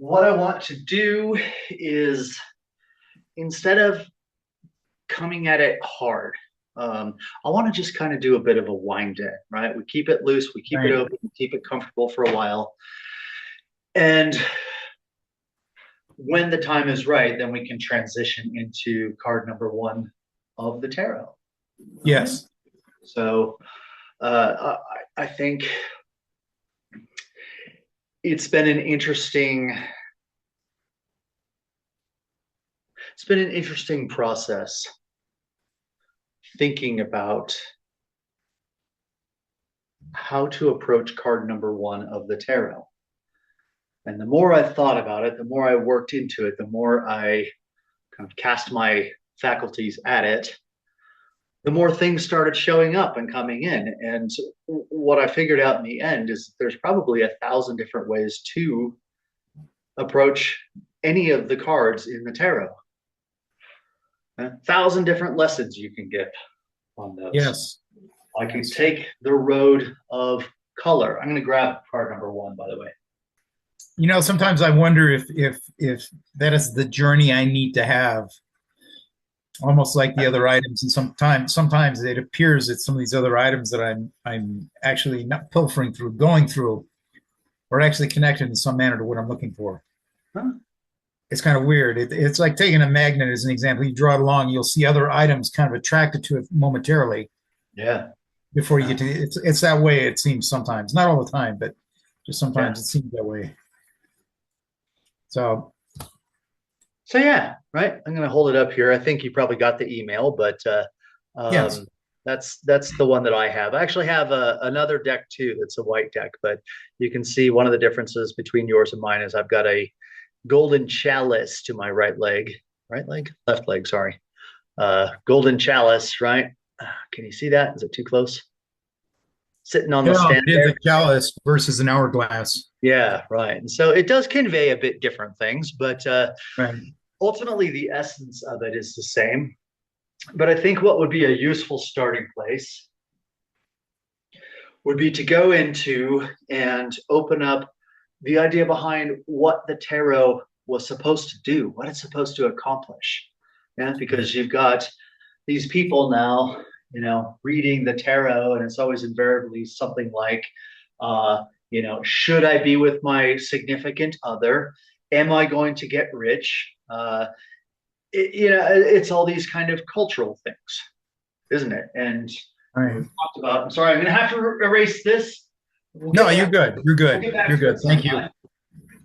what I want to do is instead of coming at it hard, I want to just kind of do a bit of a wind in, right? We keep it loose, we keep it Right. open, we keep it comfortable for a while. And when the time is right, then we can transition into card number one of the tarot. Okay. Yes. So I think it's been an interesting it's been an interesting process thinking about how to approach card number one of the tarot. And the more I thought about it, the more I worked into it, the more I kind of cast my faculties at it, the more things started showing up and coming in. And what I figured out in the end is there's probably 1,000 different ways to approach any of the cards in the tarot. 1,000 different lessons you can get on those. Yes. I could Yes. take the road of color. I'm going to grab card number one, by the way. Sometimes I wonder if that is the journey I need to have, almost like the other items. And sometimes it appears that some of these other items that I'm actually not pilfering through, going through, are actually connected in some manner to what I'm looking for. Huh? It's kind of weird. It's like taking a magnet as an example. You draw it along, you'll see other items kind of attracted to it momentarily Yeah. before you get to it. It's that way it seems sometimes. Not all the time, but just Yeah. sometimes it seems that way. So So yeah, right. I'm going to hold it up here. I think you probably got the email, but yes. um, that's the one that I have. I actually have another deck too. That's a white deck, but you can see one of the differences between yours and mine is I've got a golden chalice to my right leg, left leg. Sorry, golden chalice. Right? Can you see that? Is it too close? Sitting on the Well, stand it is there. a chalice versus an hourglass. Yeah, right. And so it does convey a bit different things, but Right. ultimately the essence of it is the same. But I think what would be a useful starting place would be to go into and open up the idea behind what the tarot was supposed to do, what it's supposed to accomplish. Yeah, because you've got these people now, reading the tarot, and it's always invariably something like, should I be with my significant other? Am I going to get rich? It's all these kind of cultural things, isn't it? And we've Right. talked about. I'm sorry, I'm going to have to erase this. We'll No, get you're back. good. You're We'll good. get back You're to good. it Thank you. sometime.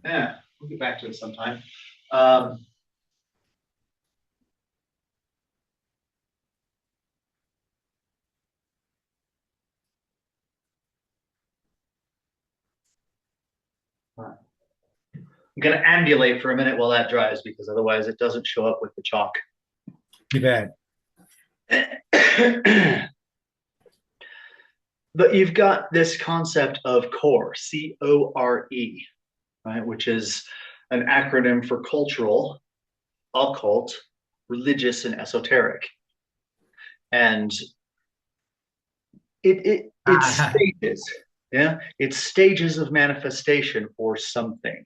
Yeah, we'll get back to it sometime. Um, I'm going to ambulate for a minute while that dries because otherwise it doesn't show up with the chalk. You bet. But you've got this concept of core, CORE, right, which is an acronym for cultural, occult, religious, and esoteric. And it's Ah, stages. Yeah, it's stages of manifestation for something.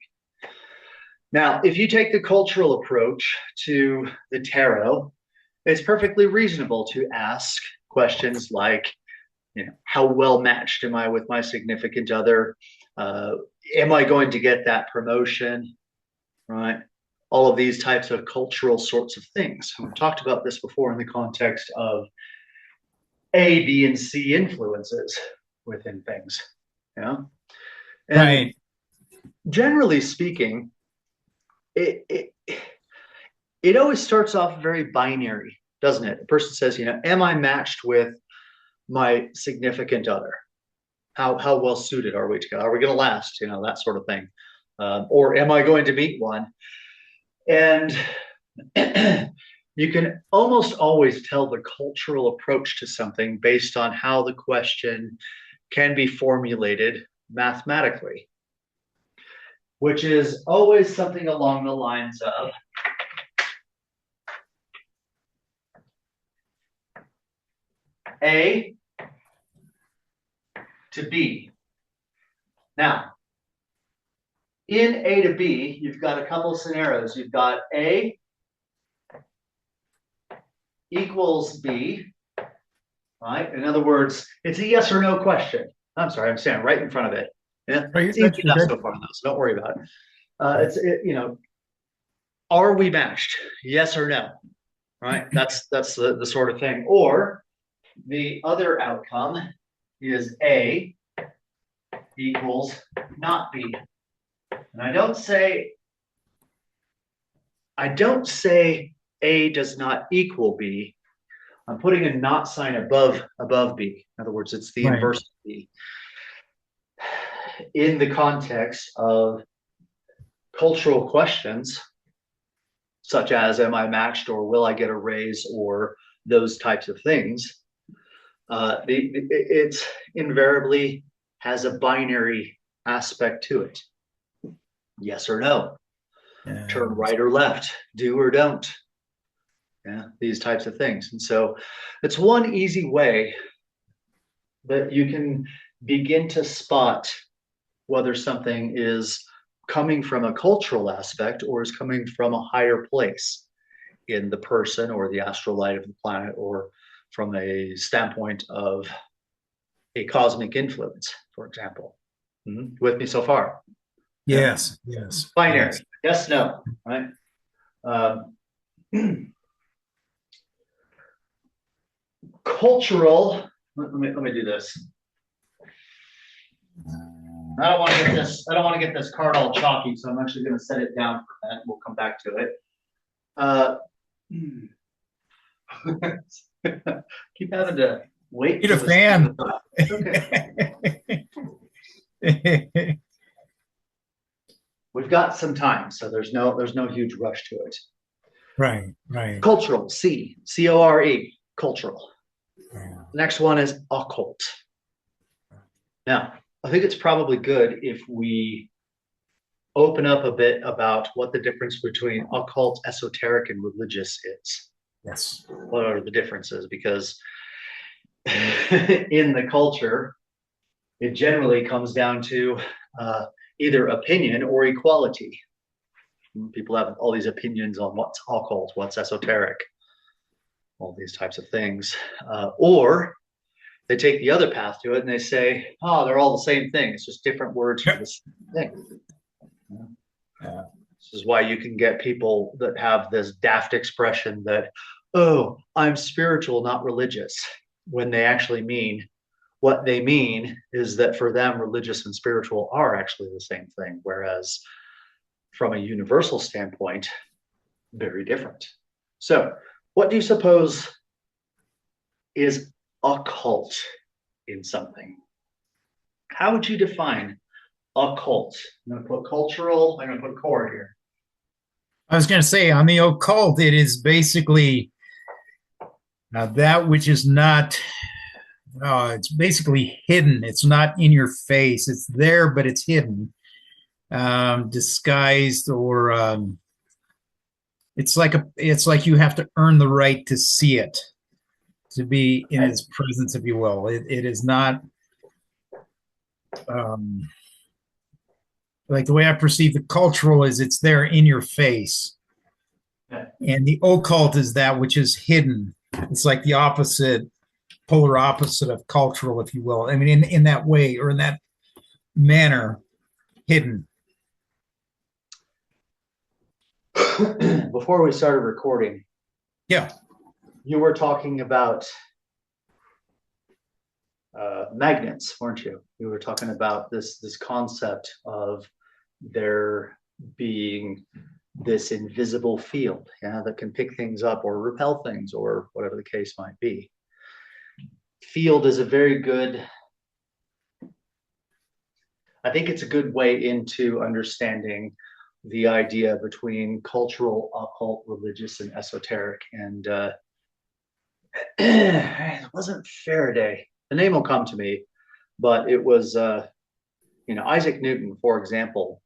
Now, if you take the cultural approach to the tarot, it's perfectly reasonable to ask questions like, how well matched am I with my significant other? Uh, am I going to get that promotion? Right? All of these types of cultural sorts of things. We've talked about this before in the context of A, B, and C influences within things. Yeah. And right. generally speaking, it it always starts off very binary, doesn't it? A person says, am I matched with my significant other? How well suited are we together? Are we going to last? That sort of thing. Or am I going to meet one? And you can almost always tell the cultural approach to something based on how the question can be formulated mathematically, which is always something along the lines of A to B. Now, in A to B, you've got a couple of scenarios. You've got A equals B, right? In other words, it's a yes or no question. I'm sorry, I'm standing right in front of it. Yeah, Are you it's easy good? You're enough good. so far, though, so don't worry about it. Are we matched? Yes or no? Right? That's the sort of thing. Or the other outcome is A equals not B. And I don't say A does not equal B. I'm putting a not sign above B. In other words, it's the Right. inverse of B. In the context of cultural questions, such as am I matched or will I get a raise or those types of things, it invariably has a binary aspect to it. Yes or no, turn Yeah. right or left, do or don't. Yeah, these types of things. And so it's one easy way that you can begin to spot whether something is coming from a cultural aspect or is coming from a higher place in the person or the astral light of the planet or from a standpoint of a cosmic influence, for example. With me so far? Yeah. Yes. Yes. Binary. Yes. Yes, no, right? Um, cultural. Let me do this. I don't want to get this card all chalky, so I'm actually going to set it down for that. We'll come back to it. Uh, keep having to wait Need a for this. fan. Okay. We've got some time, so there's no huge rush to it. Right. Right. Cultural, C-O-R-E, cultural. Yeah. The next one is occult. Now, I think it's probably good if we open up a bit about what the difference between occult, esoteric, and religious is. Yes. What are the differences? Because in the culture, it generally comes down to either opinion or equality. People have all these opinions on what's occult, what's esoteric, all these types of things. Or they take the other path to it and they say, oh, they're all the same thing. It's just different words for the same thing. Yeah. This is why you can get people that have this daft expression that, oh, I'm spiritual, not religious, when they actually mean what they mean is that for them, religious and spiritual are actually the same thing. Whereas from a universal standpoint, very different. So, what do you suppose is occult in something? How would you define occult? I'm going to put cultural, I'm going to put core here. I was going to say on the occult, it is basically that which is not. It's basically hidden. It's not in your face. It's there, but it's hidden, disguised, or it's like you have to earn the right to see it, to be in Right? its presence, if you will. It is not um, like the way I perceive the cultural is it's there in your face, Yeah. and the occult is that which is hidden. It's like the opposite, polar opposite of cultural, if you will. I mean, in that way or in that manner, hidden. Before we started recording, Yeah. you were talking about magnets, weren't you? You were talking about this concept of there being this invisible field, yeah, that can pick things up or repel things or whatever the case might be. Field is a very good, I think it's a good way into understanding the idea between cultural, occult, religious, and esoteric. And it wasn't Faraday. The name will come to me, but it was, Isaac Newton, for example,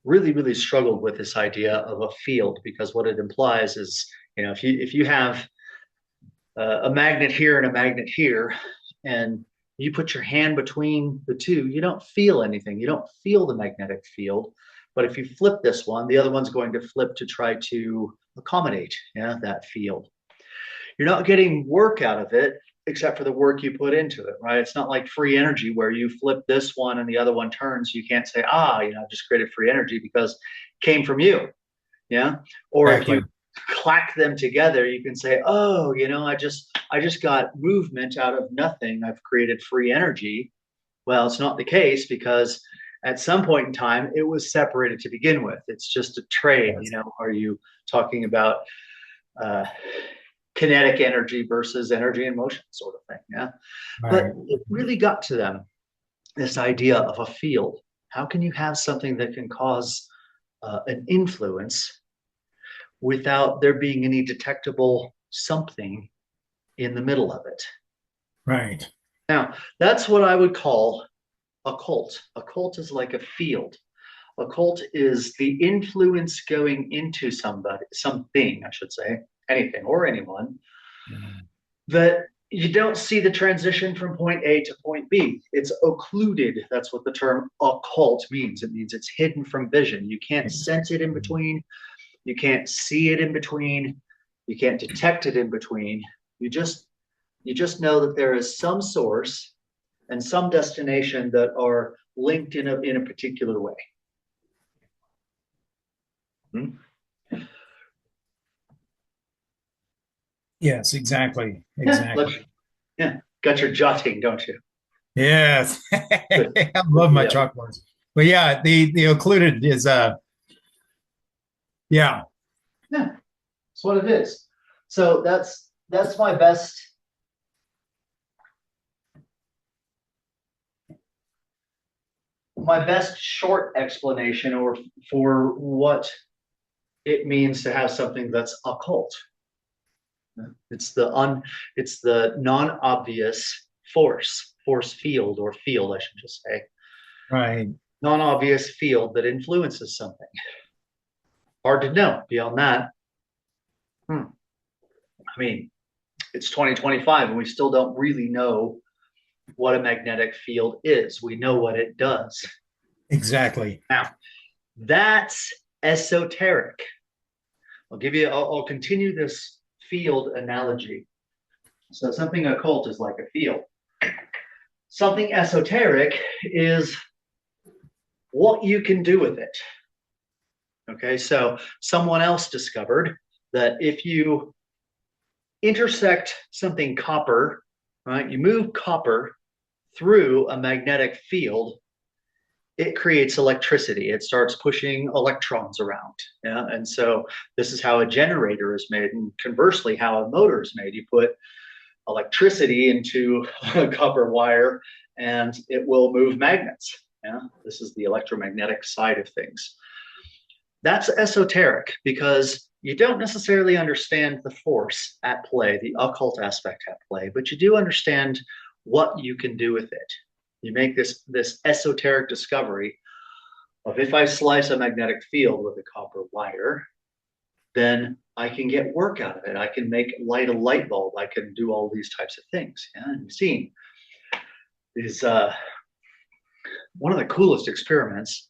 really struggled with this idea of a field because what it implies is, if you have a magnet here and a magnet here, and You put your hand between the two, you don't feel anything. You don't feel the magnetic field. But if you flip this one, the other one's going to flip to try to accommodate, yeah, that field. You're not getting work out of it except for the work you put into it, right? It's not like free energy where you flip this one and the other one turns. You can't say, I've just created free energy because it came from you. Yeah. Or if you Exactly. clack them together, you can say, I just got movement out of nothing. I've created free energy. Well, it's not the case because at some point in time it was separated to begin with. It's just a trade. Yes. Are you talking about uh, kinetic energy versus energy and motion sort of thing? Yeah. Right. But it really got to them, this idea of a field. How can you have something that can cause an influence without there being any detectable something in the middle of it? Right. Now, that's what I would call a cult. A cult is like a field. A cult is the influence going into somebody, something, I should say, anything or anyone, Yeah. that you don't see the transition from point A to point B. It's occluded. That's what the term occult means. It means it's hidden from vision. You can't sense it in between. You can't see it in between. You can't detect it in between. You just you just know that there is some source and some destination that are linked in a particular way. Hmm? Yes, exactly. Yeah, Exactly. yeah. Got your jotting, don't you? Yes. Good, I good love my deal. chalkboards. But yeah, the occluded is yeah, Yeah, that's what it is. So that's my best short explanation or for what it means to have something that's occult. It's the un it's the non-obvious force field or field, I should just say. right. Non-obvious field that influences something. Hard to know beyond that. I mean, it's 2025 and we still don't really know what a magnetic field is. We know what it does. Exactly. Now, that's esoteric. I'll continue this field analogy. So something occult is like a field. Something esoteric is what you can do with it. Okay, so someone else discovered that if you intersect something copper, right, you move copper through a magnetic field, it creates electricity. It starts pushing electrons around. Yeah? And so this is how a generator is made. And conversely, how a motor is made. You put electricity into a copper wire and it will move magnets. Yeah? This is the electromagnetic side of things. That's esoteric because you don't necessarily understand the force at play, the occult aspect at play, but you do understand what you can do with it. You make this esoteric discovery of if I slice a magnetic field with a copper wire, then I can get work out of it. I can light a light bulb. I can do all these types of things. Yeah, and you've seen is one of the coolest experiments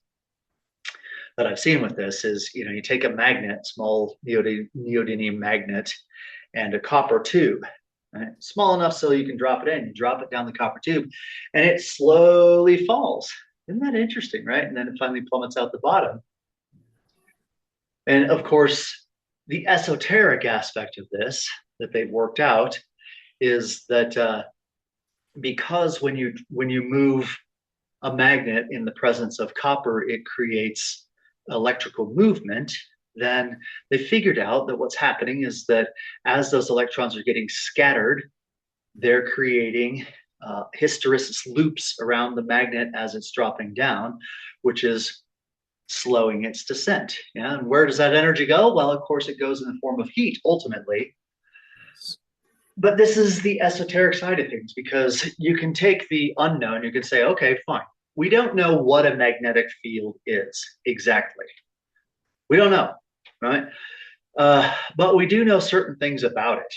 that I've seen with this is, you take a magnet, small neodymium magnet, and a copper tube, right? Small enough so you can drop it in. You drop it down the copper tube, and it slowly falls. Isn't that interesting, right? And then it finally plummets out the bottom. And of course, the esoteric aspect of this that they've worked out is that because when you move a magnet in the presence of copper, it creates electrical movement. Then they figured out that what's happening is that as those electrons are getting scattered, they're creating hysteresis loops around the magnet as it's dropping down, which is slowing its descent. Yeah, and where does that energy go? Well, of course, it goes in the form of heat ultimately. But this is the esoteric side of things because you can take the unknown, you can say, okay, fine. We don't know what a magnetic field is exactly. We don't know, right? But we do know certain things about it.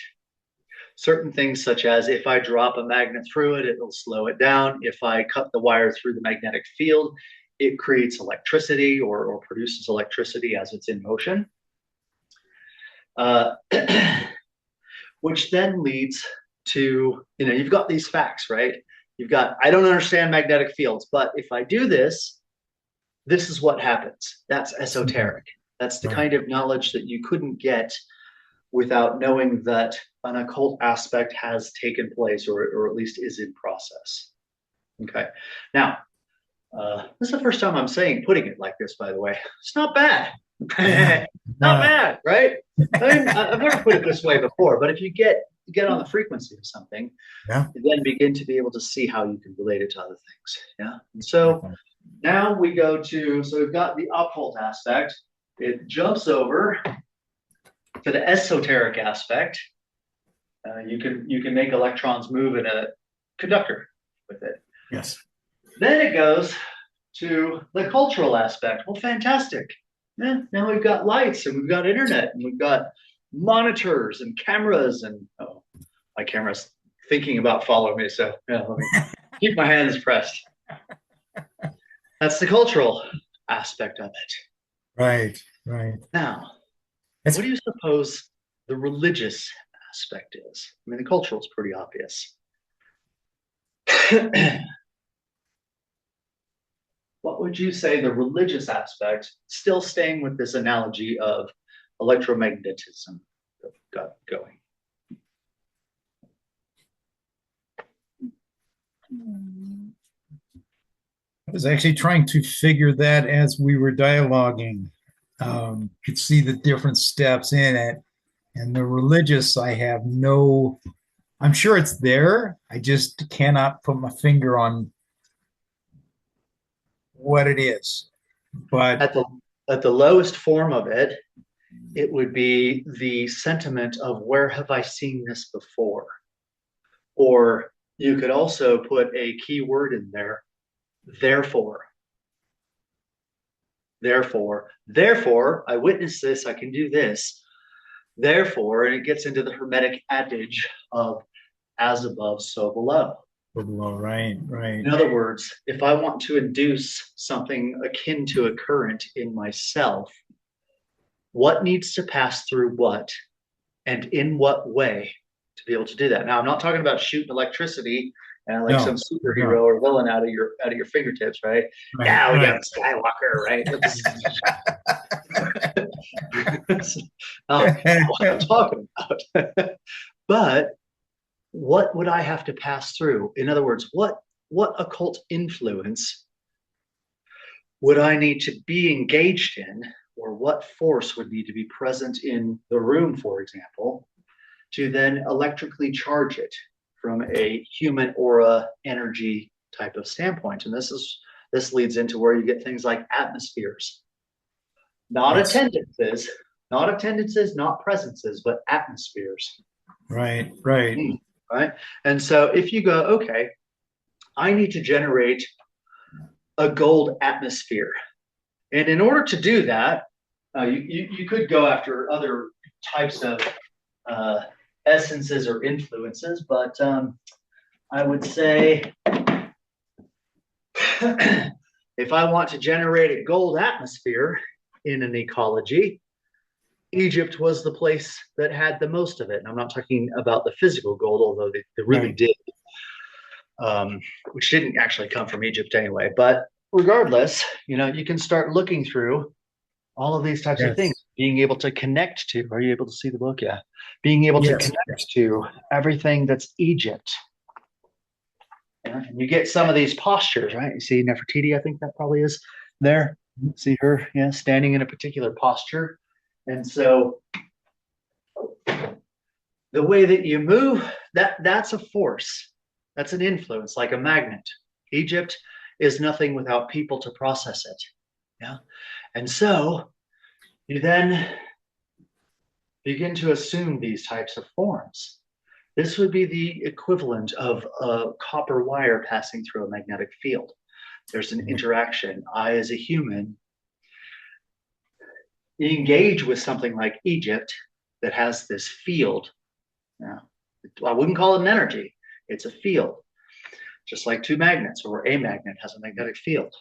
Certain things, such as if I drop a magnet through it, it'll slow it down. If I cut the wire through the magnetic field, it creates electricity or produces electricity as it's in motion. Uh, which then leads to, you've got these facts, right? You've got, I don't understand magnetic fields, but if I do this, this is what happens. That's esoteric. That's the Right. kind of knowledge that you couldn't get without knowing that an occult aspect has taken place, or at least is in process. Okay. Now, this is the first time I'm putting it like this, by the way. It's not bad. Yeah. Not No. bad, right? I mean, I've never put it this way before, but if you get on the frequency of something, Yeah. you then begin to be able to see how you can relate it to other things. Yeah. And so now we go to, so we've got the occult aspect. It jumps over to the esoteric aspect. You can make electrons move in a conductor with it. Yes. Then it goes to the cultural aspect. Well, fantastic. Yeah, now we've got lights and we've got internet and we've got monitors and cameras and my camera's thinking about following me. So yeah, let me keep my hands pressed. That's the cultural aspect of it. Right. Right. Now, It's what do you suppose the religious aspect is? I mean, the cultural is pretty obvious. What would you say the religious aspect, still staying with this analogy of electromagnetism that we've got going? I was actually trying to figure that as we were dialoguing. Could see the different steps in it. And the religious, I have no, I'm sure it's there. I just cannot put my finger on what it is. But At the at the lowest form of it, it would be the sentiment of where have I seen this before? Or you could also put a key word in there, therefore. Therefore, I witnessed this, I can do this. Therefore, and it gets into the Hermetic adage of as above, so below. below, right, right. In other words, if I want to induce something akin to a current in myself, what needs to pass through what and in what way to be able to do that? Now, I'm not talking about shooting electricity and like some No, superhero no, or villain out of your fingertips, right? right, Yeah, we got right. Skywalker, right? That's not what I'm talking about. But what would I have to pass through? In other words, what occult influence would I need to be engaged in, or what force would need to be present in the room, for example, to then electrically charge it from a human aura energy type of standpoint? And this leads into where you get things like atmospheres, not Yes, attendances, not presences, but atmospheres. right, right. Right. And so if you go, okay, I need to generate a gold atmosphere. And in order to do that, you could go after other types of uh, essences or influences, but I would say if I want to generate a gold atmosphere in an ecology, Egypt was the place that had the most of it. And I'm not talking about the physical gold, although they really Right. did, which didn't actually come from Egypt anyway. But regardless, you can start looking through all of these types of things, Yes. being able to connect to. Are you able to see the book? Yeah. Being able to Yes. connect to everything that's Egypt. Yeah? And you get some of these postures, right? You see Nefertiti, I think that probably is there. See her, yeah, standing in a particular posture. And so the way that you move, that's a force. That's an influence, like a magnet. Egypt is nothing without people to process it. Yeah. And so you then begin to assume these types of forms. This would be the equivalent of a copper wire passing through a magnetic field. There's an interaction. I, as a human, engage with something like Egypt that has this field. Yeah. I wouldn't call it an energy. It's a field, just like two magnets, or a magnet has a magnetic field.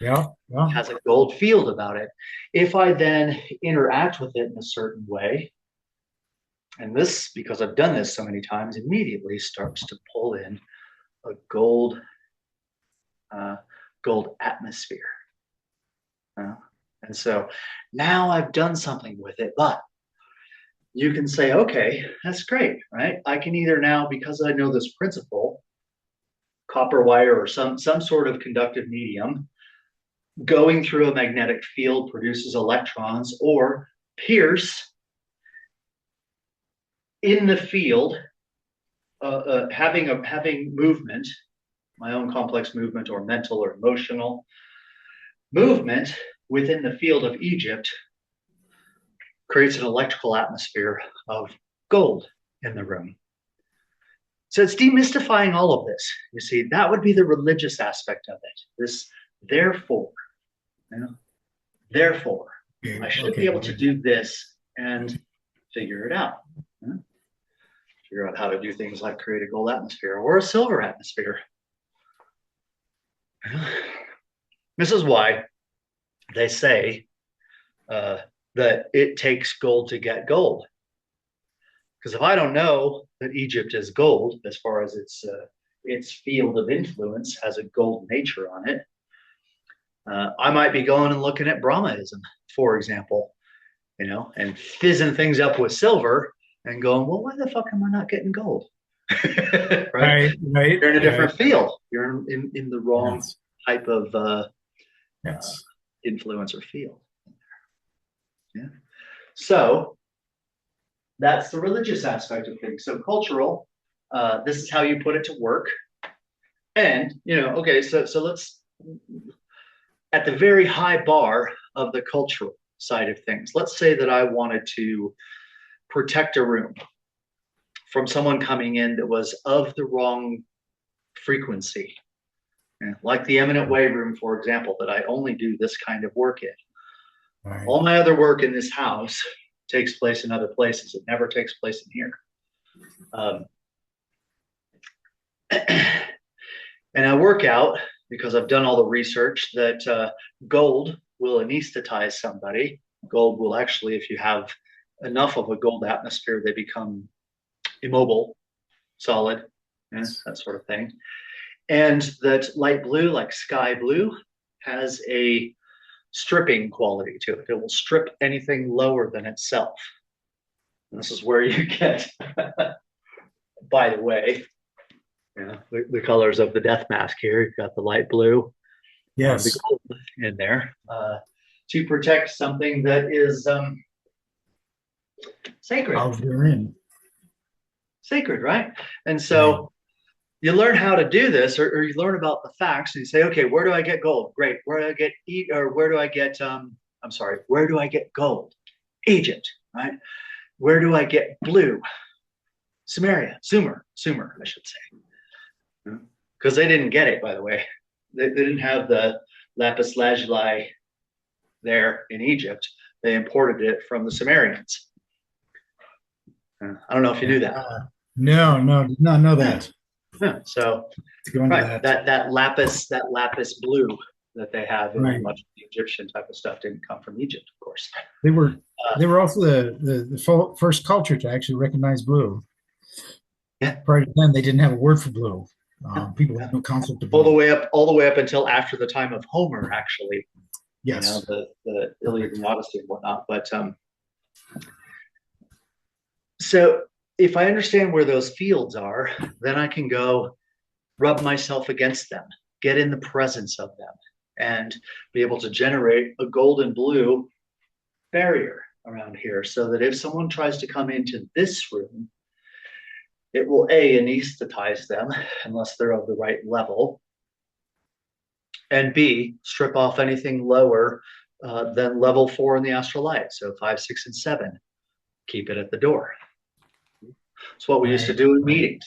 Yeah. It Yeah. has a gold field about it. If I then interact with it in a certain way, and this, because I've done this so many times, immediately starts to pull in a uh, gold atmosphere. Uh, and so now I've done something with it, but you can say, okay, that's great, right? I can either now, because I know this principle, copper wire or some sort of conductive medium, going through a magnetic field produces electrons, or pierce in the field, having movement, my own complex movement or mental or emotional movement within the field of Egypt creates an electrical atmosphere of gold in the room. So it's demystifying all of this. You see, that would be the religious aspect of it. This, therefore, you know, therefore, Okay. I should be Okay. able to do this and figure it out. You know? Figure out how to do things like create a gold atmosphere or a silver atmosphere. This is why they say that it takes gold to get gold. Because if I don't know that Egypt is gold, as far as its field of influence has a gold nature on it, I might be going and looking at Brahmaism, for example, and fizzing things up with silver and going, well, why the fuck am I not getting gold? Right? Right. Right. You're in a Right. different field. You're in the wrong Yes. type of Yes. influence or field. Yeah. So that's the religious aspect of things. So cultural, this is how you put it to work. And, okay, so let's, at the very high bar of the cultural side of things, let's say that I wanted to protect a room from someone coming in that was of the wrong frequency. Like the eminent wave room, for example, that I only do this kind of work in. Right. All my other work in this house takes place in other places. It never takes place in here. And I work out, because I've done all the research, that gold will anesthetize somebody. Gold will actually, if you have enough of a gold atmosphere, they become immobile, solid, that sort of thing. And that light blue, like sky blue, has a stripping quality to it. It will strip anything lower than itself. And this is where you get, by the way, the colors of the death mask here. You've got the light blue and the Yes. gold in there, to protect something that is sacred. How you're in. Sacred, right? And Right. so you learn how to do this, or you learn about the facts, and you say, okay, where do I get gold? Great. Where do I get or where do I get I'm sorry, where do I get gold? Egypt, right? Where do I get blue? Sumer, I should say. Because they didn't get it, by the way. They didn't have the lapis lazuli there in Egypt. They imported it from the Sumerians. I don't know if you knew that. No, no, did not know that. So, To go into right, that. that lapis blue that they have in Right. much of the Egyptian type of stuff didn't come from Egypt, of course. They were Uh, they were also the first culture to actually recognize blue. yeah, Prior to then, they didn't have a word for blue. yeah, People yeah. had no concept of All the blue. way up until after the time of Homer, actually. Yes. The Iliad and the Odyssey and whatnot. But so if I understand where those fields are, then I can go rub myself against them, get in the presence of them, and be able to generate a golden blue barrier around here, so that if someone tries to come into this room, it will anesthetize them unless they're of the right level, and B, strip off anything lower than level 4 in the astral light. So 5, 6, and 7, keep it at the door. It's what we used to Right. do in Right. meetings.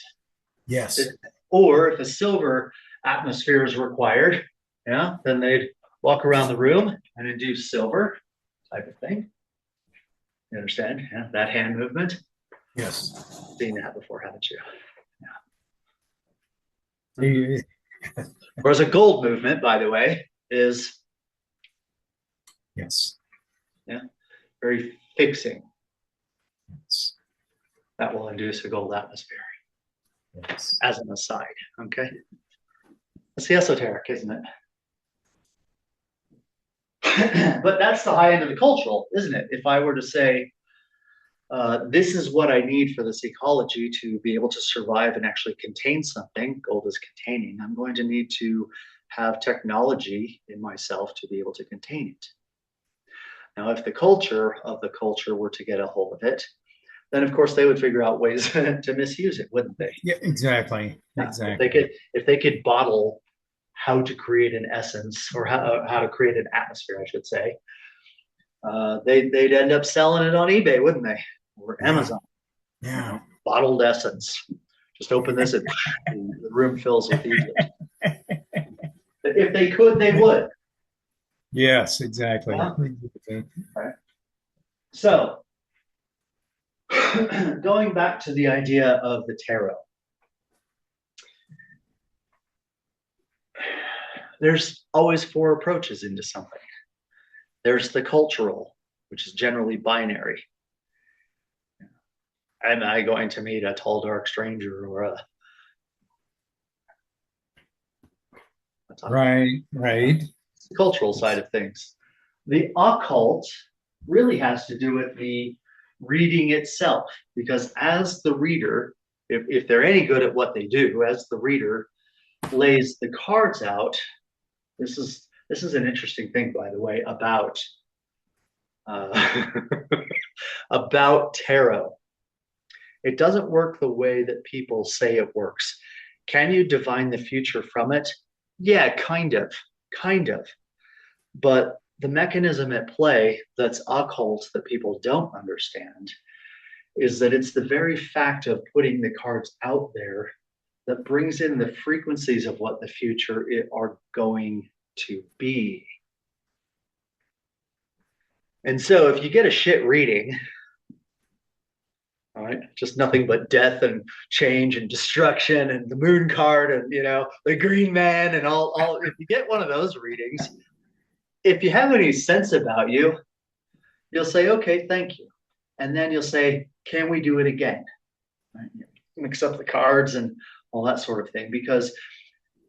Yes. Or if a silver atmosphere is required, then they'd walk around the room and induce silver type of thing. You understand? Yeah, that hand movement. Yes. Seen that before, haven't you? Yeah. Mhm. Eh, Whereas a gold movement, by the way, is yes. yeah, very fixing. Yes. That will induce a gold atmosphere. Yes. As an aside, okay, it's the esoteric, isn't it? But that's the high end of the cultural, isn't it? If I were to say, this is what I need for this ecology to be able to survive and actually contain something, gold is containing, I'm going to need to have technology in myself to be able to contain it. Now, if the culture of the culture were to get a hold of it, then of course they would figure out ways to misuse it, wouldn't they? Yeah, exactly. Yeah. Exactly. If they could bottle how to create an essence or how to create an atmosphere, I should say, they'd end up selling it on eBay, wouldn't they? Or Yeah. Amazon, you Yeah. know, bottled essence. Just open this and the room fills with Egypt. If they could, they would. Yes, exactly. Yeah. Exactly. Right. So, going back to the idea of the tarot, there's always four approaches into something. There's the cultural, which is generally binary. Am I going to meet a tall, dark stranger or a Right, right, cultural side of things? The occult really has to do with the reading itself, because as the reader, if they're any good at what they do, as the reader lays the cards out, this is an interesting thing, by the way, uh, about tarot. It doesn't work the way that people say it works. Can you divine the future from it? Yeah, kind of. But the mechanism at play that's occult that people don't understand is that it's the very fact of putting the cards out there that brings in the frequencies of what the future are going to be. And so if you get a shit reading, all right, just nothing but death and change and destruction and the moon card and the green man and all if you get one of those readings, if you have any sense about you, you'll say, okay, thank you. And then you'll say, can we do it again? Right? Mix up the cards and all that sort of thing. Because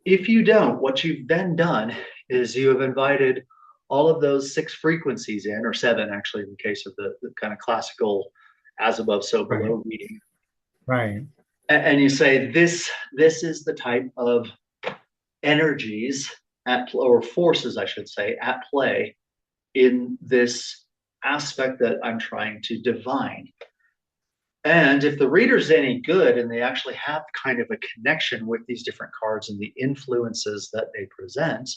if you don't, what you've then done is you have invited all of those six frequencies in, or seven actually, in the case of the kind of classical as above, so right, below reading. right. And you say, this is the type of energies or forces, I should say, at play in this aspect that I'm trying to divine. And if the reader's any good and they actually have kind of a connection with these different cards and the influences that they present,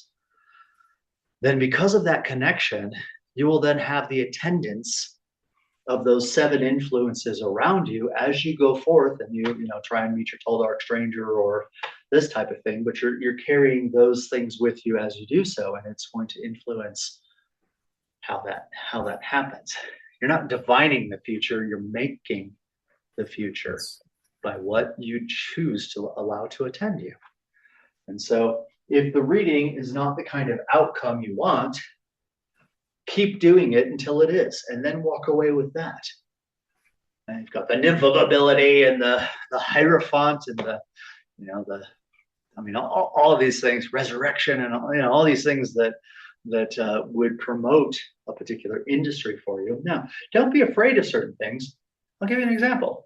then because of that connection, you will then have the attendance of those seven influences around you as you go forth and you try and meet your tall dark stranger or this type of thing, but you're carrying those things with you as you do so, and it's going to influence how that happens. You're not divining the future, you're making the future Yes. by what you choose to allow to attend you. And so if the reading is not the kind of outcome you want, keep doing it until it is, and then walk away with that. And you've got the nympho ability and the hierophant and all of these things, resurrection and all these things that would promote a particular industry for you. Now, don't be afraid of certain things. I'll give you an example.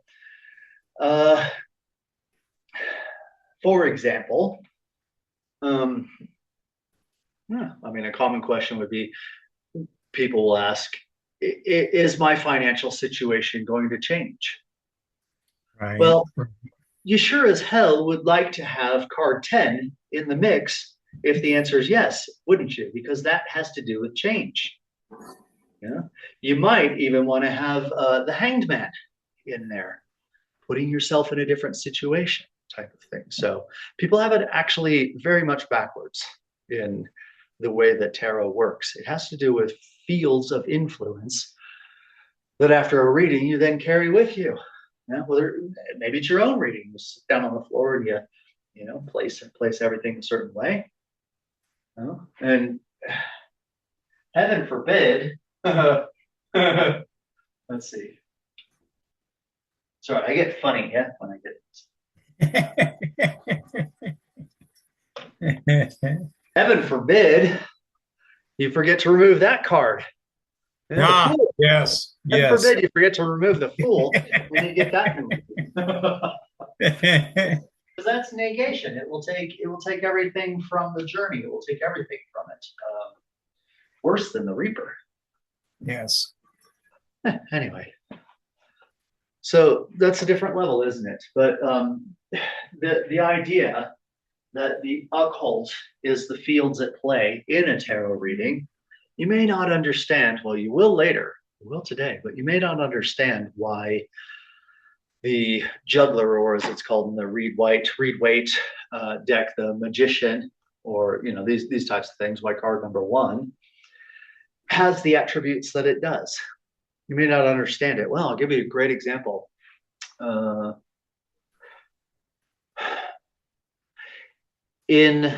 Uh, for example, um, yeah, a common question would be people will ask, is my financial situation going to change? Right. Well, you sure as hell would like to have card 10 in the mix if the answer is yes, wouldn't you? Because that has to do with change. Yeah. You might even want to have the hanged man in there, putting yourself in a different situation type of thing. So people have it actually very much backwards in the way that tarot works. It has to do with fields of influence that after a reading you then carry with you. Yeah, whether maybe it's your own reading. You sit down on the floor and you place everything a certain way. You know? And heaven forbid. Let's see. Sorry, I get funny, yeah, when I get heaven forbid you forget to remove that card. Yeah, the Ah, fool. yes, Heaven yes. forbid you forget to remove the fool when you get that new. Because that's negation. It will take everything from the journey. It will take everything from it. Worse than the Reaper. Yes. Anyway, so that's a different level, isn't it? But the idea that the occult is the fields at play in a tarot reading, you may not understand. Well, you will later. You will today, but you may not understand why the juggler, or as it's called in the read wait deck, the magician, or these types of things, white card number one, has the attributes that it does. You may not understand it. Well, I'll give you a great example. In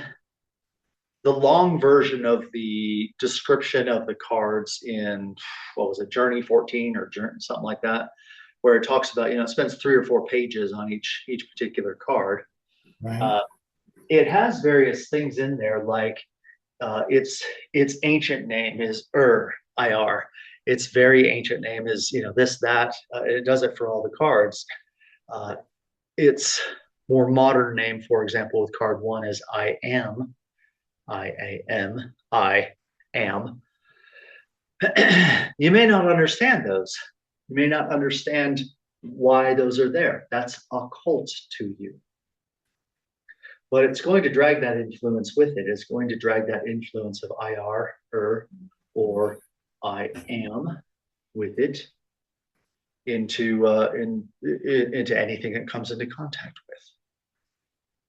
the long version of the description of the cards in, what was it, Journey 14 or something like that, where it talks about, it spends 3 or 4 pages on each particular card. Right. Uh, it has various things in there, like its ancient name is Ir. Its very ancient name is this that. It does it for all the cards. Its more modern name, for example, with card one is I am. I am. You may not understand those. You may not understand why those are there. That's occult to you. But it's going to drag that influence with it. It's going to drag that influence of or I am with it into anything it comes into contact with.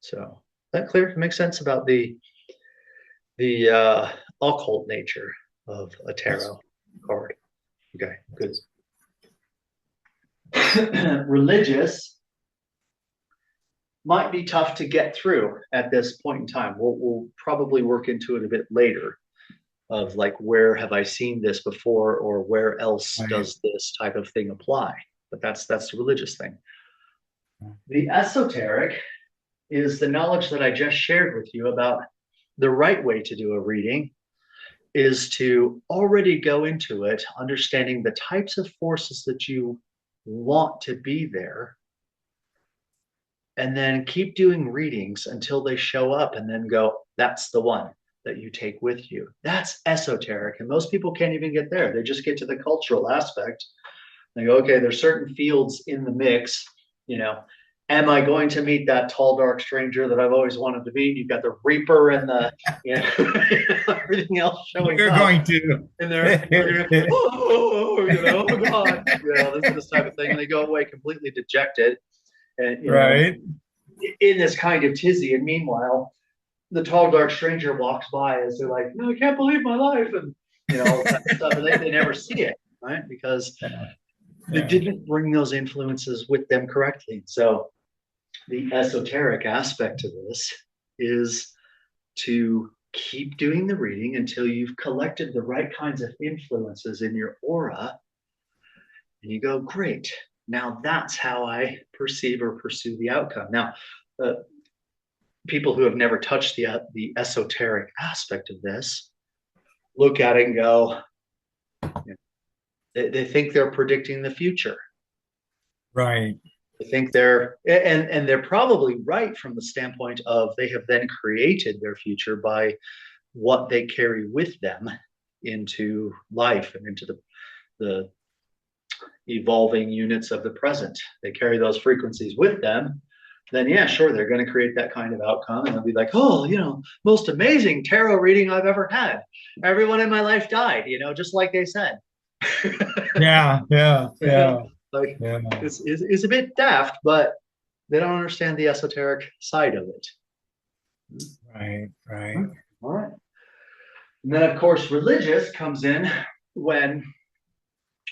So that clear? Makes sense about the occult nature of a tarot card. Okay, good. Religious might be tough to get through at this point in time. We'll probably work into it a bit later, of like, where have I seen this before, or where else Right. does this type of thing apply? But that's the religious thing. The esoteric is the knowledge that I just shared with you about the right way to do a reading, is to already go into it understanding the types of forces that you want to be there, and then keep doing readings until they show up, and then go, that's the one that you take with you. That's esoteric. And most people can't even get there. They just get to the cultural aspect. They go, okay, there's certain fields in the mix. Am I going to meet that tall, dark stranger that I've always wanted to meet? You've got the Reaper and the, everything else showing You're up. going to. And they're oh God, this type of thing. And they go away completely dejected. And, Right. in this kind of tizzy. And meanwhile, the tall, dark stranger walks by as they're like, no, I can't believe my life. And, all that stuff. And they never see it, right? Because they didn't bring those influences with them correctly. So the esoteric aspect of this is to keep doing the reading until you've collected the right kinds of influences in your aura. And you go, great. Now that's how I perceive or pursue the outcome. Now, people who have never touched the esoteric aspect of this look at it and go, they think they're predicting the future. Right. I think they're probably right from the standpoint of they have then created their future by what they carry with them into life and into the evolving units of the present. They carry those frequencies with them. Then yeah, sure, they're going to create that kind of outcome, and they'll be like, oh, most amazing tarot reading I've ever had. Everyone in my life died, just like they said. Yeah. Like, Yeah. it's a bit daft, but they don't understand the esoteric side of it. Right. All right. And then, of course, religious comes in when,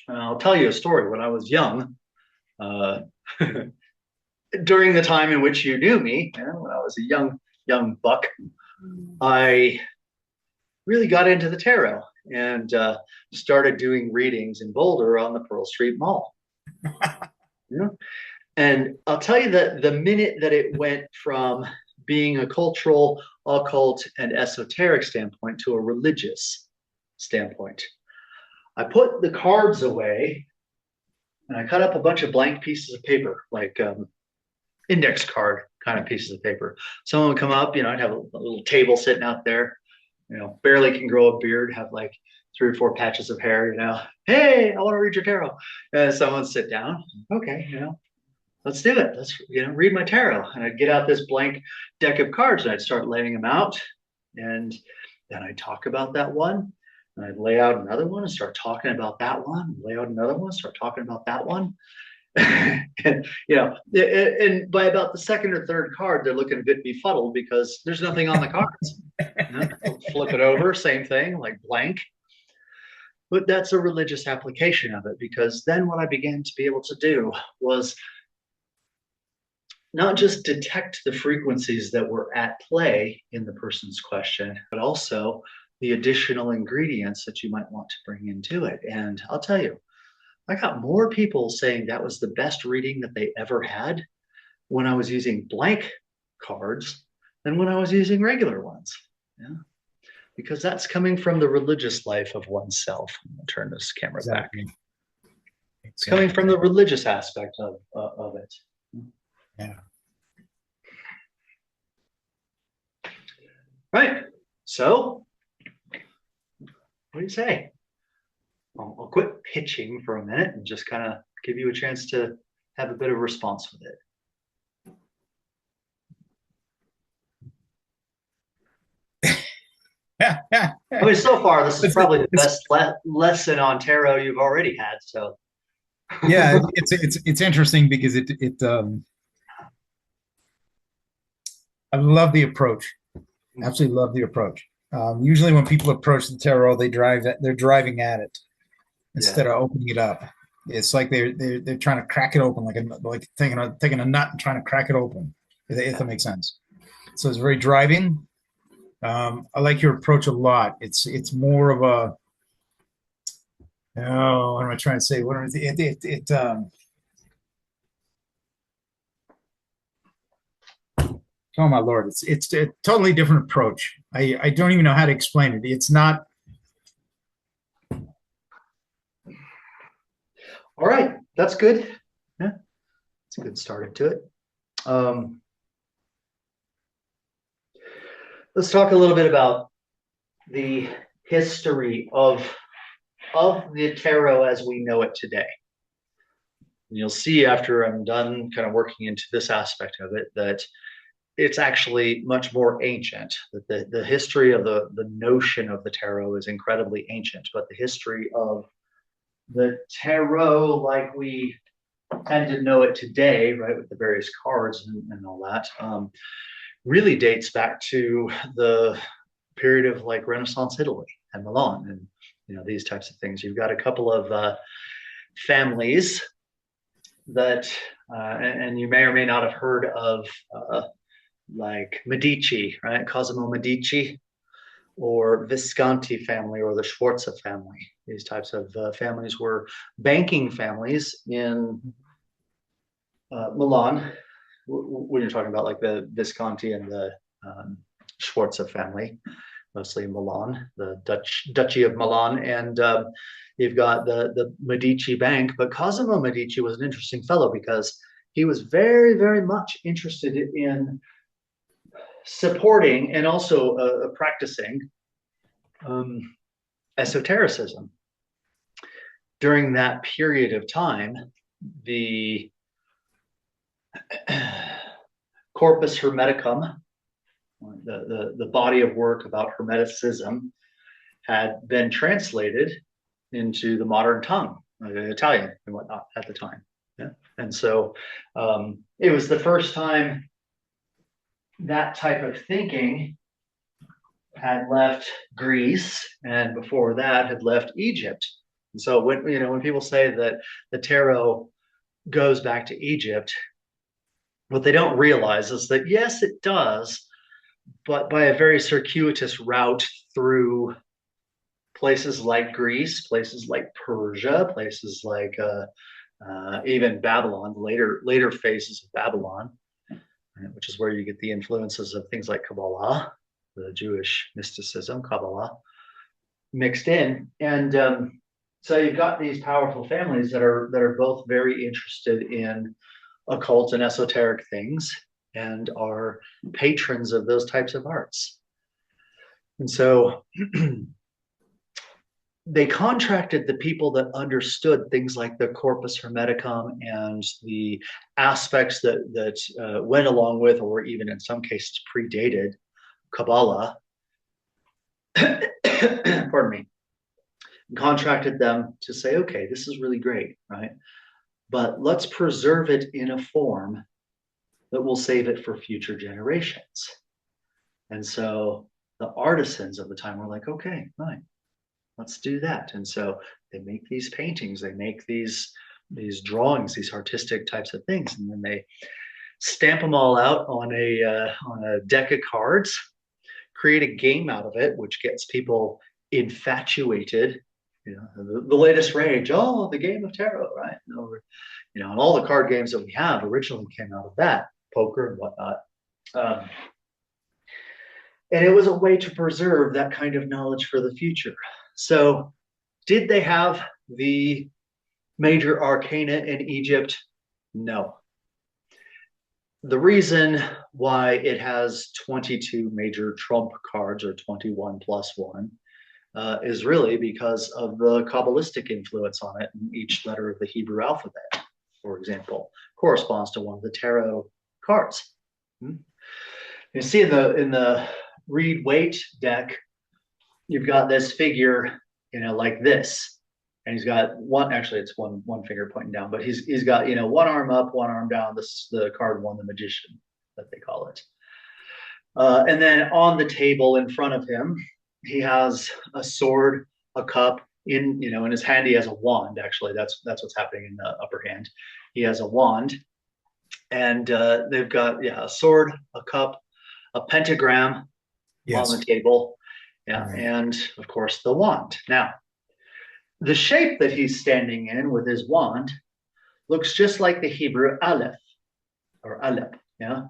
I'll tell you a story. When I was young, During the time in which you knew me, when I was a young buck, I really got into the tarot and started doing readings in Boulder on the Pearl Street Mall. You know? And I'll tell you that the minute that it went from being a cultural, occult, and esoteric standpoint to a religious standpoint, I put the cards away and I cut up a bunch of blank pieces of paper, like index card kind of pieces of paper. Someone would come up, I'd have a little table sitting out there, barely can grow a beard, have like 3 or 4 patches of hair, hey, I want to read your tarot. And someone sit down, okay, let's do it. Let's, read my tarot. And I'd get out this blank deck of cards and I'd start laying them out. And then I'd talk about that one. And I'd lay out another one and start talking about that one, lay out another one, start talking about that one. And by about the second or third card, they're looking a bit befuddled because there's nothing on the cards. Flip it over, same thing, like blank. But that's a religious application of it, because then what I began to be able to do was not just detect the frequencies that were at play in the person's question, but also the additional ingredients that you might want to bring into it. And I'll tell you, I got more people saying that was the best reading that they ever had when I was using blank cards than when I was using regular ones. Yeah. Because that's coming from the religious life of oneself. I'll turn this camera back. It's coming from the religious aspect of it. Yeah. Right. So, what do you say? I'll quit pitching for a minute and just kind of give you a chance to have a bit of response with it. I mean, so far, this is probably the best lesson on tarot you've already had. So, yeah, it's interesting because I love the approach. Absolutely love the approach. Usually, when people approach the tarot, they're driving at it instead of opening it up. It's like they're trying to crack it open, like taking a nut and trying to crack it open. If that makes sense. So it's very driving. I like your approach a lot. It's more of a, oh, what am I trying to say? Oh my Lord, it's a totally different approach. I don't even know how to explain it. It's not. All right, that's good. Yeah, it's a good start to it. Let's talk a little bit about the history of the tarot as we know it today. And you'll see after I'm done kind of working into this aspect of it that it's actually much more ancient. That the history of the notion of the tarot is incredibly ancient, but the history of the tarot, like we tend to know it today, right, with the various cards and all that, really dates back to the period of like Renaissance Italy and Milan and these types of things. You've got a couple of families that, and you may or may not have heard of, like Medici, right? Cosimo Medici, or Visconti family, or the Sforza family. These types of families were banking families in Milan. When you're talking about like the Visconti and the Sforza family, mostly in Milan, the Duchy of Milan, and you've got the Medici Bank. But Cosimo Medici was an interesting fellow because he was very, very much interested in supporting and also practicing esotericism. During that period of time, the Corpus Hermeticum, the body of work about Hermeticism, had been translated into the modern tongue, Italian and whatnot at the time. Yeah. And so it was the first time that type of thinking had left Greece, and before that had left Egypt. And so when people say that the tarot goes back to Egypt, what they don't realize is that yes, it does, but by a very circuitous route through places like Greece, places like Persia, places like even Babylon, later phases of Babylon, right, which is where you get the influences of things like Kabbalah, the Jewish mysticism, Kabbalah, mixed in, and so you've got these powerful families that are both very interested in occult and esoteric things and are patrons of those types of arts. And so they contracted the people that understood things like the corpus hermeticum and the aspects that went along with, or even in some cases predated, Kabbalah. Pardon me. Contracted them to say, okay, this is really great, right? But let's preserve it in a form that will save it for future generations. And so the artisans of the time were like, okay, fine, let's do that. And so they make these paintings, they make these drawings, these artistic types of things, and then they stamp them all out on a deck of cards, create a game out of it, which gets people infatuated. You know, the latest rage, oh, the game of tarot, right? You know, and all the card games that we have originally came out of that, poker and whatnot. Um, and it was a way to preserve that kind of knowledge for the future. So, did they have the major arcana in Egypt? No. The reason why it has 22 major trump cards, or 21 plus one, is really because of the Kabbalistic influence on it. And each letter of the Hebrew alphabet, for example, corresponds to one of the tarot cards. You see in the read wait deck, you've got this figure, you know, like this, and he's got one. Actually, it's one finger pointing down, but he's got, you know, one arm up, one arm down. This the card one, the magician, that they call it. And then on the table in front of him, he has a sword, a cup. In his hand he has a wand. Actually, that's what's happening in the upper hand. He has a wand, and they've got a sword, a cup, a pentagram on Yes. the table, yeah, Right. and of course the wand. Now, the shape that he's standing in with his wand looks just like the Hebrew aleph or aleph. Yeah,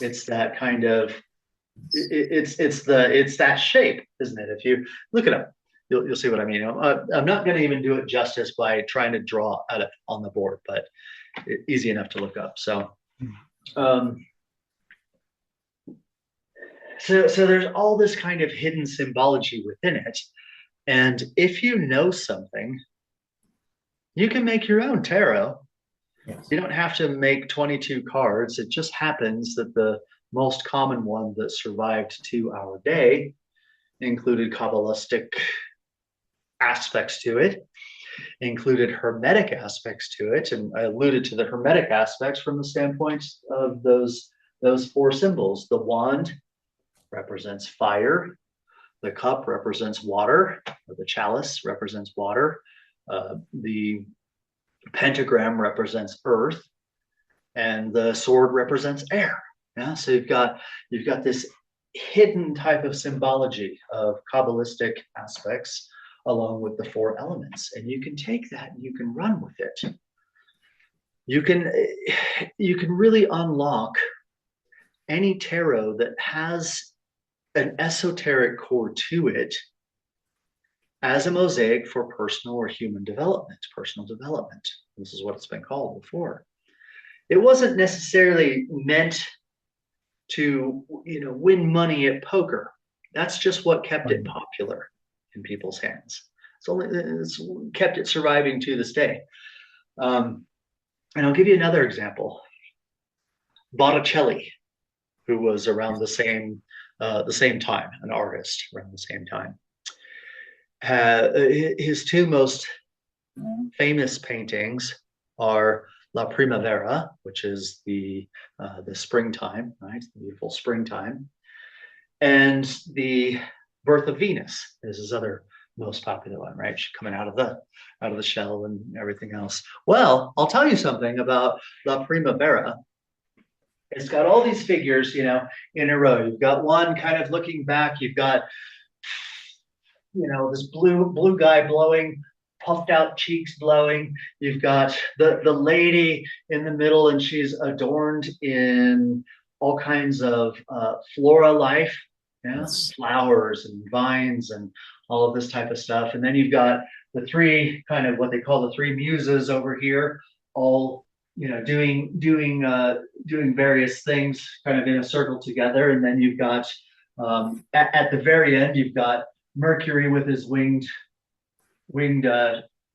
it's that kind of it's that shape, isn't it? If you look it up, you'll see what I mean. I'm not going to even do it justice by trying to draw aleph on the board, but easy enough to look up. So. Um, so there's all this kind of hidden symbology within it. And if you know something, you can make your own tarot. Yes. You don't have to make 22 cards. It just happens that the most common one that survived to our day included Kabbalistic aspects to it, included Hermetic aspects to it. And I alluded to the Hermetic aspects from the standpoint of those four symbols. The wand represents fire. The cup represents water, or the chalice represents water. The pentagram represents earth, and the sword represents air. Yeah, so you've got this hidden type of symbology of Kabbalistic aspects along with the four elements, and you can take that and you can run with it. You can really unlock any tarot that has an esoteric core to it as a mosaic for personal or human development, personal development. This is what it's been called before. It wasn't necessarily meant to, win money at poker. That's just what kept it popular in people's hands. It's kept it surviving to this day. And I'll give you another example. Botticelli, who was around the same time, an artist around the same time. His two most famous paintings are La Primavera, which is the springtime, right? The beautiful springtime, and the Birth of Venus is his other most popular one, right? She's coming out of the shell and everything else. Well, I'll tell you something about La Primavera. It's got all these figures, in a row. You've got one kind of looking back. You've got, this blue guy blowing, puffed out cheeks blowing. You've got the lady in the middle, and she's adorned in all kinds of flora life, yeah, Yes. flowers and vines and all of this type of stuff. And then you've got the three kind of what they call the three muses over here, all doing various things kind of in a circle together. And then you've got at the very end, you've got Mercury with his winged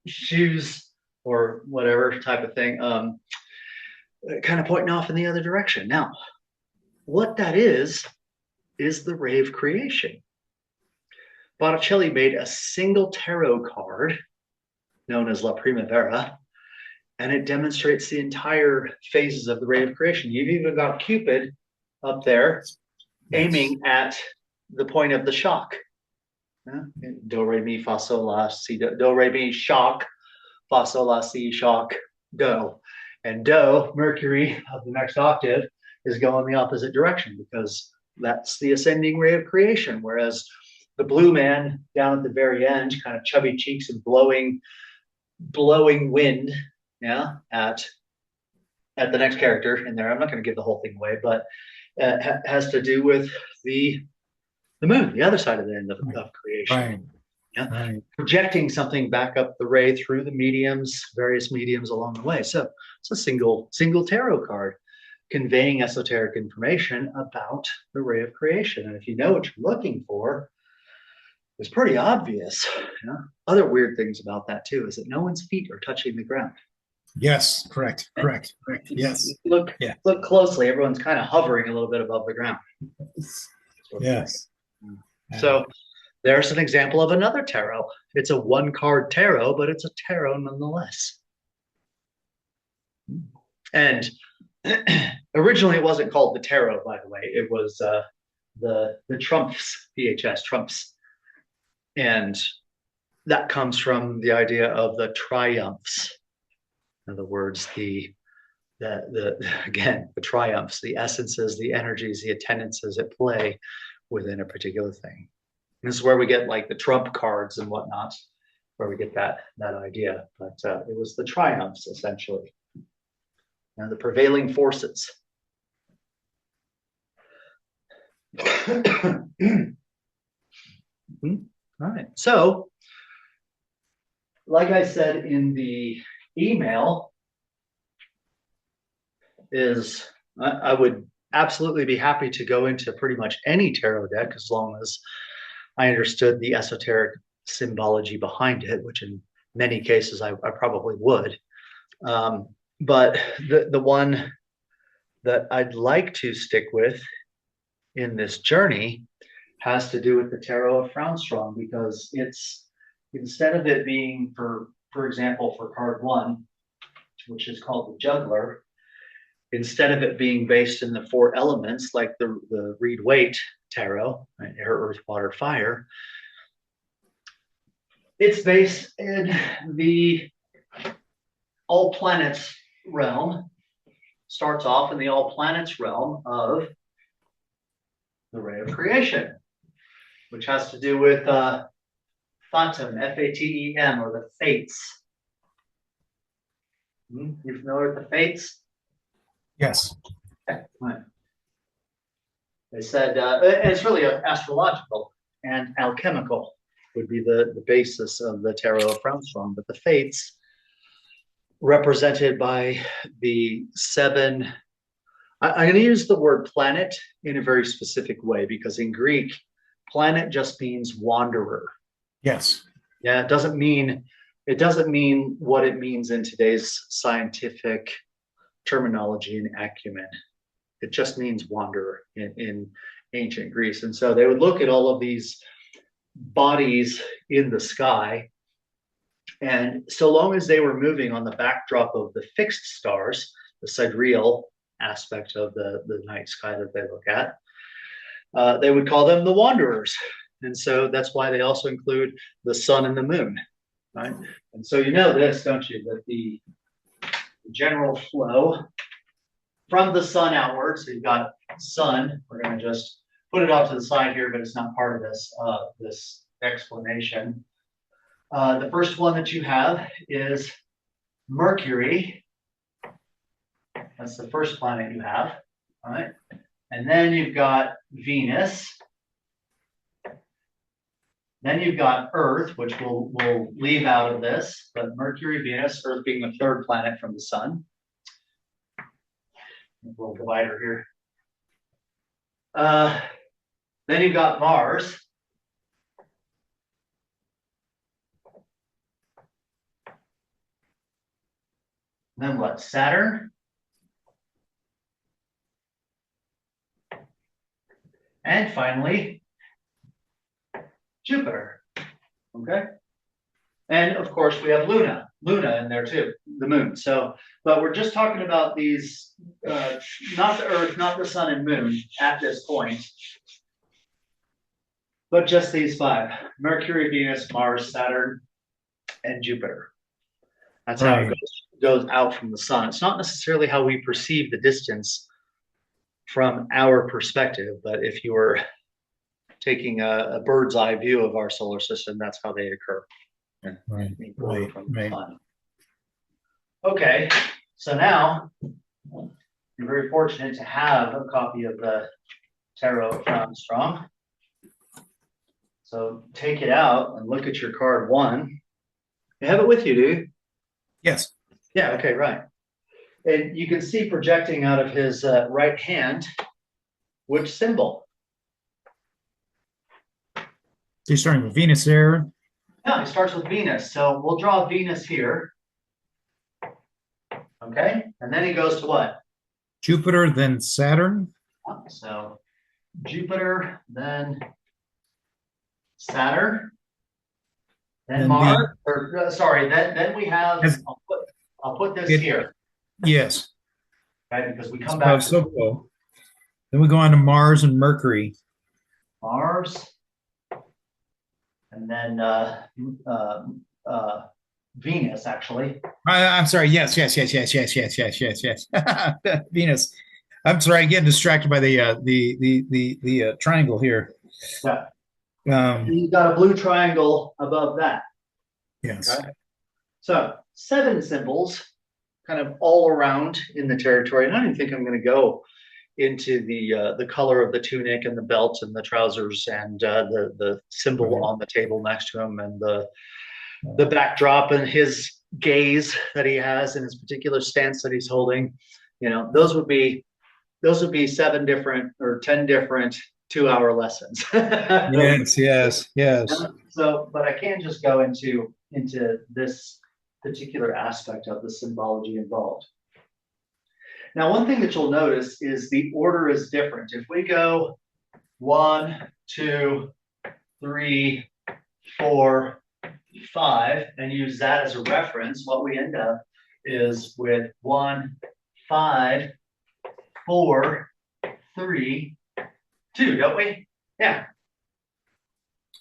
shoes or whatever type of thing, kind of pointing off in the other direction. Now, what that is the ray of creation. Botticelli made a single tarot card known as La Primavera, and it demonstrates the entire phases of the ray of creation. You've even got Cupid up there aiming at the point of the shock. Do, re, mi, fa, sol, la, si, do, re, mi, shock, fa, sol, la, si, shock, do. And do, Mercury of the next octave, is going the opposite direction because that's the ascending ray of creation. Whereas the blue man down at the very end, kind of chubby cheeks and blowing wind, yeah, at the next character in there. I'm not going to give the whole thing away, but has to do with the moon, the other side of the end of creation. Right. Yeah. Right. Projecting something back up the ray through the various mediums along the way. So it's a single tarot card conveying esoteric information about the ray of creation. And if you know what you're looking for, it's pretty obvious. Other weird things about that too is that no one's feet are touching the ground. Yes, correct. Yes. Look closely. Everyone's kind of hovering a little bit above the ground. Yes. So there's an example of another tarot. It's a one-card tarot, but it's a tarot nonetheless. And originally it wasn't called the tarot, by the way. It was the Trumps, PHS, Trumps. And that comes from the idea of the triumphs. In other words, the triumphs, the essences, the energies, the attendances at play within a particular thing. And this is where we get like the trump cards and whatnot, where we get that idea. But it was the triumphs essentially, and the prevailing forces. All right. So, like I said in the email, I would absolutely be happy to go into pretty much any tarot deck as long as I understood the esoteric symbology behind it, which in many cases I probably would. But the one that I'd like to stick with in this journey has to do with the tarot of Frown, because it's, instead of it being for example, for card one, which is called the juggler, instead of it being based in the four elements like the Reed Waite tarot, right, air, earth, water, fire, it's based in the all planets realm. Starts off in the all planets realm of the ray of creation, which has to do with Fatem, Fatem, or the fates. You familiar with the fates? Yes. Okay. Right. They said, and it's really astrological and alchemical would be the basis of the tarot of Frown, but the fates represented by the seven. I'm going to use the word planet in a very specific way because in Greek, planet just means wanderer. Yes. Yeah, it doesn't mean what it means in today's scientific terminology and acumen. It just means wanderer in ancient Greece. And so they would look at all of these bodies in the sky, and so long as they were moving on the backdrop of the fixed stars, the sidereal aspect of the night sky that they look at, they would call them the wanderers. And so that's why they also include the sun and the moon, right? And so you know this, don't you, that the general flow from the sun outward, so you've got sun, we're going to just put it off to the side here, but it's not part of this explanation. The first one that you have is Mercury. That's the first planet you have, all right? And then you've got Venus. Then you've got Earth, which we'll leave out of this, but Mercury, Venus, Earth being the third planet from the sun. A little divider here. Then you've got Mars. Then what? Saturn. And finally, Jupiter. Okay. And of course, we have Luna in there too, the moon. So, but we're just talking about these, not the Earth, not the sun and moon at this point, but just these five: Mercury, Venus, Mars, Saturn, and Jupiter. That's how it goes out from the sun. It's not necessarily how we perceive the distance from our perspective, but if you were taking a bird's eye view of our solar system, that's how they occur. Right. Okay, so now you're very fortunate to have a copy of the Tarot of Frown Strong. So take it out and look at your card one. You have it with you, do you? Yes. Yeah, okay, right. And you can see projecting out of his right hand, which symbol? You're starting with Venus there. Yeah, he starts with Venus. So we'll draw Venus here. Okay, and then he goes to what? Jupiter, then Saturn. So Jupiter, then Saturn, then Mars. Then we have. I'll put this here. Yes. Okay, because we come back. Then we go on to Mars and Mercury. Mars, and then Venus, actually. I'm sorry. Yes. Venus. I'm sorry. Getting distracted by the triangle here. Yeah. You've got a blue triangle above that. Yes. Okay? So 7 symbols, kind of all around in the territory. And I don't think I'm going to go into the color of the tunic and the belt and the trousers and the symbol on the table next to him and the backdrop and his gaze that he has and his particular stance that he's holding. You know, those would be 7 different or 10 different 2-hour lessons. Yes. So, but I can't just go into this particular aspect of the symbology involved. Now, one thing that you'll notice is the order is different. If we go 1, 2, 3, 4, 5, and use that as a reference, what we end up is with 1, 5, 4, 3, 2, don't we? Yeah. I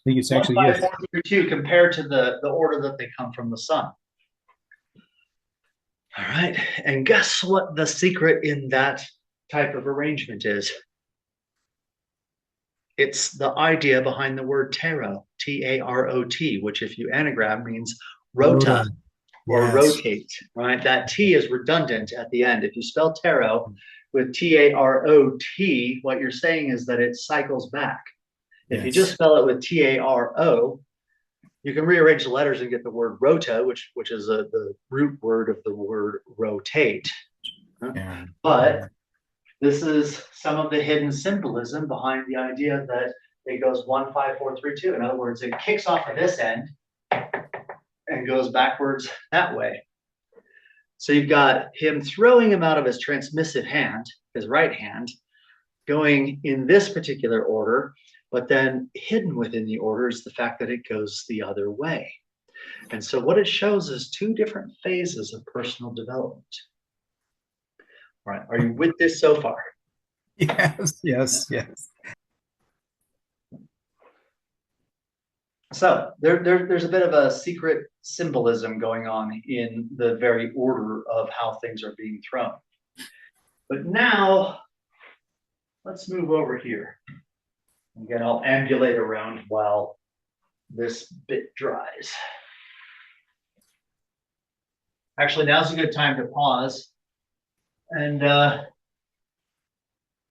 think it's actually 1, 5, 4, 3, 2 compared to the order that they come from the sun. All right, and guess what the secret in that type of arrangement is? It's the idea behind the word tarot, T-A-R-O-T, which if you anagram means rota or rotate, right? That T is redundant at the end. If you spell tarot with T-A-R-O-T, what you're saying is that it cycles back. If you just spell it with T-A-R-O, you can rearrange the letters and get the word rota, which is the root word of the word rotate. Yeah. But this is some of the hidden symbolism behind the idea that it goes 1, 5, 4, 3, 2. In other words, it kicks off at this end and goes backwards that way. So you've got him throwing him out of his transmissive hand, his right hand, going in this particular order. But then hidden within the order is the fact that it goes the other way. And so what it shows is 2 different phases of personal development. All right, are you with this so far? Yes. So there's a bit of a secret symbolism going on in the very order of how things are being thrown. But now let's move over here. Again, I'll ambulate around while this bit dries. Actually, now's a good time to pause and